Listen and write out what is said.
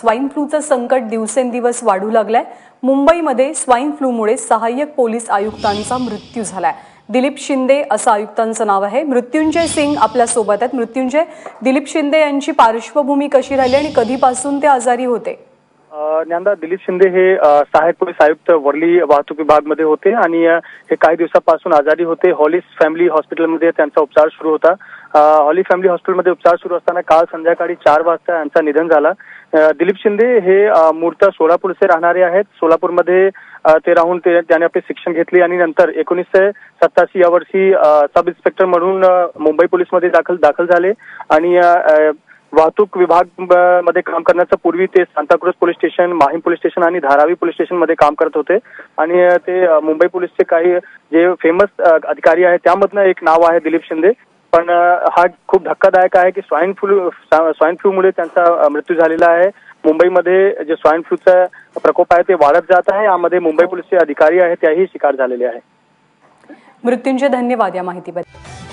Swine फ्लूचं संकट दिवसेंदिवस वाढू लागलंय। मुंबईमध्ये स्वाईन फ्लूमुळे सहाय्यक पोलीस आयुक्तांचा मृत्यू झालाय। दिलीप शिंदे असं आयुक्तांचं नाव आहे। मृत्युंजय सिंग आपल्या सोबत आहेत। मृत्युंजय, दिलीप शिंदे यांची पार्श्वभूमी कशी राहिली आणि कधीपासून ते आजारी होते? ज्ञानदा, दिलीप शिंदे हे सहाय्यक पोलीस आयुक्त वर्ली वाहतूक विभागामध्ये होते आणि हे काही दिवसापासून आजारी होते। हॉलिस फॅमिली हॉस्पिटलमध्ये त्यांचा उपचार सुरू होता। हॉली फॅमिली हॉस्पिटलमध्ये उपचार सुरू असताना काल संध्याकाळी 4 वाजता यांचं निधन झालं। दिलीप शिंदे हे मूळतः सोलापूरचे राहणारे आहेत। सोलापूरमध्ये ते राहून त्याने आपले शिक्षण घेतले आणि नंतर 1987 या वर्षी सब इन्स्पेक्टर म्हणून मुंबई पोलीसमध्ये दाखल झाले आणि वाहतूक विभाग मध्ये काम करण्याच्या पूर्वी ते Santacruz police station, Mahim police station आणि धारावी पोलीस स्टेशन मध्ये काम करत होते आणि ते मुंबई पोलीसचे काही जे फेमस अधिकारी आहेत त्यामधनं एक नाव आहे दिलीप शिंदे। पण हा खूप धक्कादायक आहे की स्वाईन फ्लूमुळे त्यांचा मृत्यू झालेला आहे। मुंबईमध्ये जे स्वाईन फ्लूचा प्रकोप आहे ते वाढत जात आहे। यामध्ये मुंबई पोलीसचे अधिकारी आहेत त्याही शिकार झालेले आहे। मृत्युंजय, धन्यवाद या माहितीबद्दल।